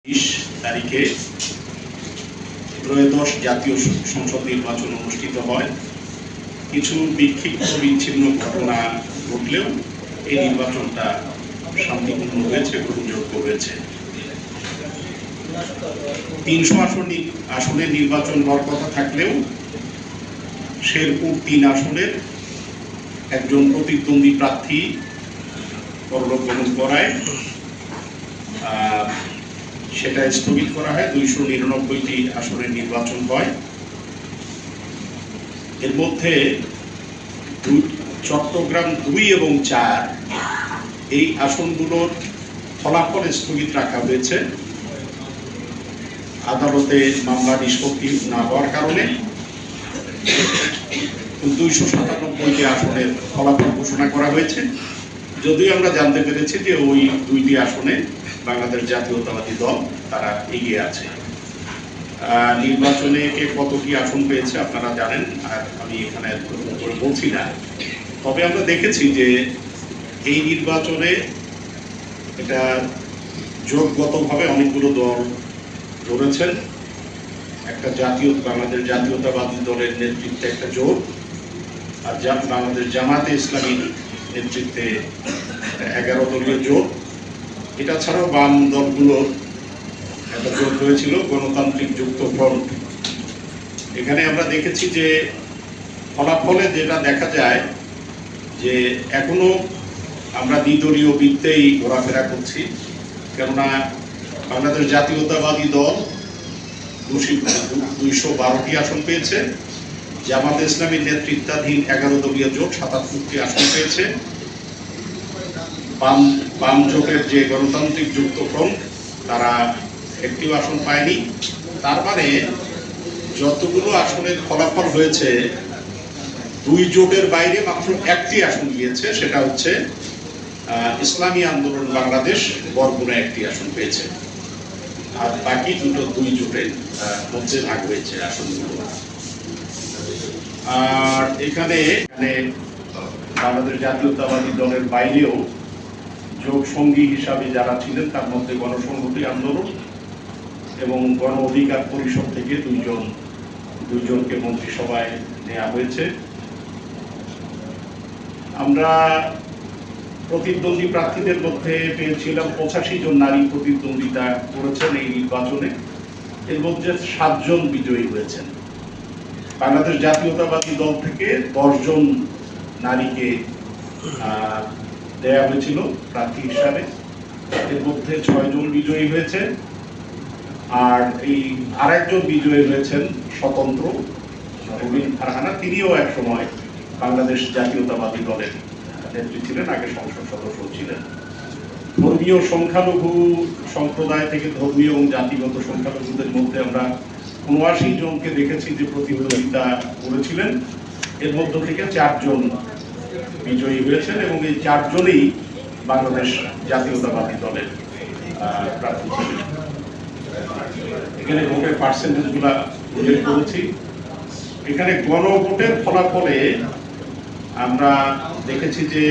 20 তারিখে ত্রয়োদশ জাতীয় সংসদ নির্বাচন অনুষ্ঠিত হয়। কিছু বিক্ষিপ্ত বিচ্ছিন্ন ঘটনা ঘটলেও এই নির্বাচনটা শান্তিপূর্ণ হয়েছে, গ্রহণযোগ্য হয়েছে। 300 আসনের নির্বাচন হওয়ার কথা থাকলেও শেরপুর 3 আসনের একজন প্রতিদ্বন্দ্বী প্রার্থী পরলোক গমন করায় সেটা স্থগিত করা হয়। 299টি আসনের নির্বাচন হয়। এর মধ্যে চট্টগ্রাম 2 এবং 4 এই আসনগুলোর ফলাফল স্থগিত রাখা হয়েছে আদালতে মামলা নিষ্পত্তি না হওয়ার কারণে। 297টি আসনের ফলাফল ঘোষণা করা হয়েছে, যদিও আমরা জানতে পেরেছি যে ওই 2টি আসনে বাংলাদেশ জাতীয়তাবাদী দল তারা এগিয়ে আছে। নির্বাচনে কে কত কি আসন পেয়েছে আপনারা জানেন, আর আমি এখানে করে বলছি না। তবে আমরা দেখেছি যে এই নির্বাচনে এটা জোটগতভাবে অনেকগুলো দল লড়েছেন। একটা বাংলাদেশ জাতীয়তাবাদী দলের নেতৃত্বে একটা জোট, আর বাংলাদেশ জামাতে ইসলামী নেতৃত্বে 11 দলীয় জোট। এটা ছাড়াও বাম দলগুলোর একটা জোট হয়েছিল, গণতান্ত্রিক যুক্ত ফ্রন্ট। এখানে আমরা দেখেছি যে ফলাফলে যেটা দেখা যায় যে এখনো আমরা দ্বিদলীয় বৃত্তেই ঘোরাফেরা করছি, কেননা বাংলাদেশ জাতীয়তাবাদী দল 212টি আসন পেয়েছে, জামাতে ইসলামীর নেতৃত্বাধীন 11 দলীয় জোট 77টি আসন পেয়েছে। বাম জোটের যে গণতান্ত্রিক যুক্ত ফ্রন্ট তারা একটিও আসন পায়নি। তার মানে যতগুলো আসনের ফলাফল হয়েছে 2 জোটের বাইরে মাত্র একটি আসন গিয়েছে, সেটা হচ্ছে ইসলামী আন্দোলন বাংলাদেশ বরগুনা একটি আসন পেয়েছে, আর বাকি 2 জোটের মধ্যে ভাগ হয়েছে আসনগুলো। আর এখানে বাংলাদেশ জাতীয়তাবাদী দলের বাইরেও যোগ সঙ্গী হিসাবে যারা ছিলেন তার মধ্যে গণসংহতি আন্দোলন এবং গণ অধিকার পরিষদ থেকে দুইজনকে মন্ত্রিসভায় নেওয়া হয়েছে। আমরা প্রতিদ্বন্দ্বী প্রার্থীদের মধ্যে পেয়েছিলাম 85 জন নারী প্রতিদ্বন্দ্বিতা করেছেন এই নির্বাচনে। এর মধ্যে 7 জন বিজয়ী হয়েছেন। বাংলাদেশ জাতীয়তাবাদী দল থেকে 10 জন নারীকে দেয়া হয়েছিল প্রার্থী হিসাবে। এর মধ্যে 6 জন বিজয়ী হয়েছে, আর এই আরেকজন বিজয়ী হয়েছেন স্বতন্ত্র রবিন ফারহানা। তিনিও এক সময় বাংলাদেশ জাতীয়তাবাদী দলের নেত্রী ছিলেন, আগে সংসদ সদস্য ছিলেন। ধর্মীয় সংখ্যালঘু সম্প্রদায় থেকে ধর্মীয় এবং জাতিগত সংখ্যালঘুদের মধ্যে আমরা 79 জনকে দেখেছি যে প্রতিদ্বন্দ্বিতা করেছিলেন। এর মধ্য থেকে 4 জন বিজয়ী হয়েছেন এবং এই 4 জনই বাংলাদেশ জাতীয়তাবাদী দলের প্রার্থী ছিলেন। এখানে ভোটের পার্সেন্টেজ গুলা উল্লেখ করেছি। এখানে গণভোটের ফলাফলে আমরা দেখেছি যে